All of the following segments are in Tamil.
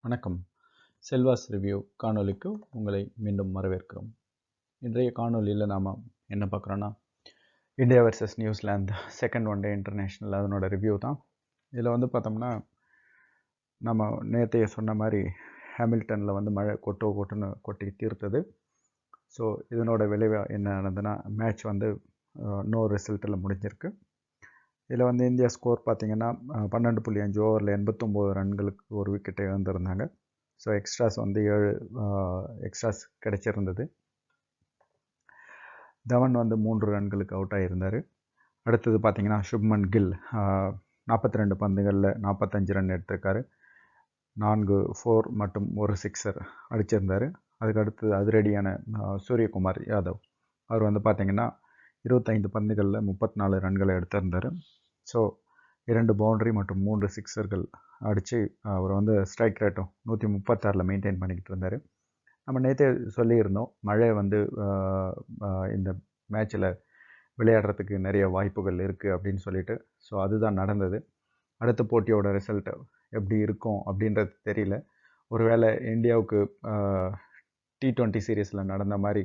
வணக்கம். செல்வாஸ் ரிவ்யூ காணொளிக்கு உங்களை மீண்டும் வரவேற்கிறோம். இன்றைய காணொளியில் நாம் என்ன பார்க்குறோன்னா, India versus New Zealand second one day international அதனோட ரிவ்யூ தான். இதில் வந்து பார்த்தோம்னா, நம்ம நேற்றைய சொன்ன மாதிரி ஹாமில்டனில் மழை கொட்டுன்னு கொட்டி தீர்த்தது. ஸோ இதனோட விளைவு என்ன நடந்ததுன்னா, மேட்ச் நோ ரிசல்ட்டில் முடிஞ்சிருக்கு. இதில் இந்தியா ஸ்கோர் பார்த்திங்கன்னா 12.5 ஓவரில் 89 ரன்களுக்கு ஒரு விக்கெட்டை இழந்திருந்தாங்க. ஸோ எக்ஸ்ட்ராஸ் 7 எக்ஸ்ட்ராஸ் கிடைச்சிருந்தது. தவன் 3 ரன்களுக்கு அவுட் ஆகியிருந்தார். அடுத்தது பார்த்திங்கன்னா ஷுப்மன் கில் 42 பந்துகளில் 45 ரன் எடுத்திருக்காரு. 4 4 மற்றும் ஒரு 6 அடிச்சிருந்தார். அதுக்கு அடுத்தது அதிரடியான சூரியகுமார் யாதவ் அவர் பார்த்திங்கன்னா 25 பந்துகளில் 34 ரன்களை எடுத்திருந்தார். ஸோ 2 பவுண்டரி மற்றும் 3 சிக்ஸர்கள் அடித்து அவர் ஸ்ட்ரைக் ரேட்டும் 136 மெயின்டைன் பண்ணிக்கிட்டு இருந்தார். நம்ம நேற்றே சொல்லியிருந்தோம், மழை இந்த மேட்ச்சில் விளையாடுறதுக்கு நிறைய வாய்ப்புகள் இருக்குது அப்படின்னு சொல்லிட்டு. ஸோ அதுதான் நடந்தது. அடுத்த போட்டியோட ரிசல்ட் எப்படி இருக்கும் அப்படின்றது தெரியல. ஒருவேளை இந்தியாவுக்கு T20 சீரீஸில் நடந்த மாதிரி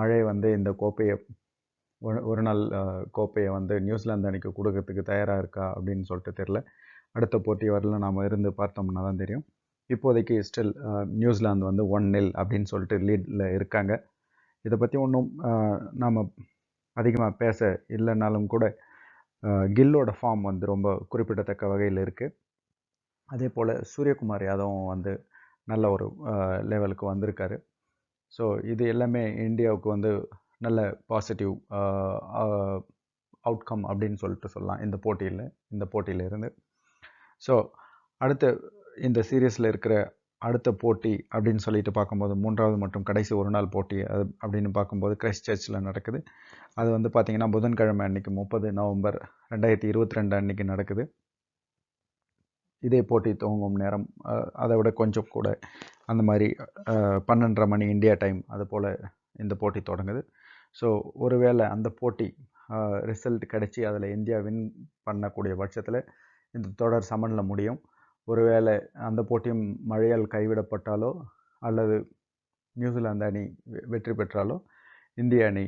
மழை இந்த கோப்பையை ஒரு நாள் கோப்பையை நியூசிலாந்து அணிக்கு கொடுக்கறதுக்கு தயாராக இருக்கா அப்படின்னு சொல்லிட்டு தெரில. அடுத்த போட்டி வரலாம் நாம் இருந்து பார்த்தோம்னா தான் தெரியும். இப்போதைக்கு ஸ்டில் நியூசிலாந்து 1-0 அப்படின்னு சொல்லிட்டு லீடில் இருக்காங்க. இதை பற்றி ஒன்றும் நாம் அதிகமாக பேச இல்லைனாலும் கூட கில்லோட ஃபார்ம் ரொம்ப குறிப்பிடத்தக்க வகையில் இருக்குது. அதே போல் சூரியகுமார் யாதவும் நல்ல ஒரு லெவலுக்கு வந்திருக்காரு. ஸோ இது எல்லாமே இந்தியாவுக்கு நல்ல பாசிட்டிவ் அவுட்கம் அப்படின்னு சொல்லிட்டு சொல்லலாம் இந்த போட்டியில் இருந்து. ஸோ அடுத்த இந்த சீரீஸில் இருக்கிற அடுத்த போட்டி அப்படின்னு சொல்லிட்டு பார்க்கும்போது 3வது மற்றும் கடைசி ஒரு நாள் போட்டி அப்படின்னு பார்க்கும்போது கிரைஸ்ட் சர்ச்சில் நடக்குது. அது பார்த்திங்கன்னா புதன்கிழமை அன்றைக்கி 30 நவம்பர் 2022 அன்றைக்கி நடக்குது. இதே போட்டி துவங்கும் நேரம் அதை விட கொஞ்சம் கூட அந்த மாதிரி 12:30 மணி இந்தியா டைம் அது போல் இந்த போட்டி தொடங்குது. ஸோ ஒருவேளை அந்த போட்டி ரிசல்ட் கிடச்சி அதில் இந்தியா வின் பண்ணக்கூடிய பட்சத்தில் இந்த தொடர் சமனில் முடியும். ஒருவேளை அந்த போட்டியும் மழையால் கைவிடப்பட்டாலோ அல்லது நியூசிலாந்து அணி வெற்றி பெற்றாலோ இந்திய அணி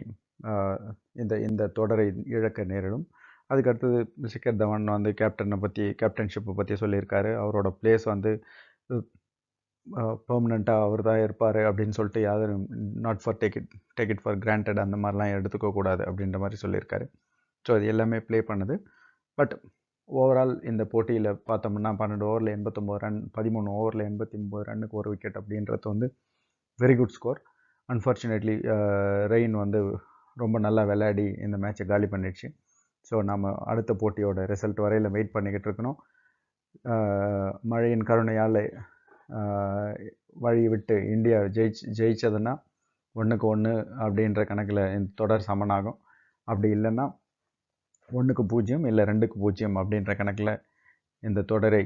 இந்த தொடரை இழக்க நேரிடும். அதுக்கடுத்தது ஷிகர் தவான் கேப்டன்ஷிப்பை பற்றி சொல்லியிருக்காரு. அவரோட பிளேஸ் பெர்மனண்ட்டாக அவர் தான் இருப்பார் அப்படின்னு சொல்லிட்டு யாரும் not for take it for granted அந்த மாதிரிலாம் எடுத்துக்கக்கூடாது அப்படின்ற மாதிரி சொல்லியிருக்காரு. ஸோ அது எல்லாமே ப்ளே பண்ணுது. பட் ஓவரால் இந்த போட்டியில் பார்த்தோம்னா 12 ஓவரில் 89 ரன், 13 ஓவரில் 89 ரன்னுக்கு ஒரு விக்கெட் அப்படின்றது very good score. Unfortunately rain ரொம்ப நல்லா விளையாடி இந்த மேட்சை காலி பண்ணிடுச்சு. ஸோ நம்ம அடுத்த போட்டியோட ரிசல்ட் வரையில் வெயிட் பண்ணிக்கிட்டு இருக்கணும். மழையின் கருணையால் வழி விட்டு இந்தியா ஜெயிச்சதுன்னா 1-1 அப்படின்ற கணக்கில் இந்த தொடர் சமனாகும். அப்படி இல்லைன்னா 1-0 இல்லை 2-0 அப்படின்ற கணக்கில் இந்த தொடரை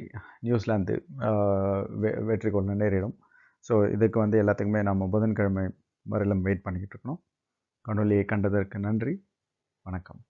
நியூசிலாந்து வெற்றி கொள்ள நேரிடும். ஸோ இதுக்கு எல்லாத்துக்குமே நம்ம புதன்கிழமை வரையிலும் வெயிட் பண்ணிக்கிட்டு இருக்கணும். காணொலியை கண்டதற்கு நன்றி. வணக்கம்.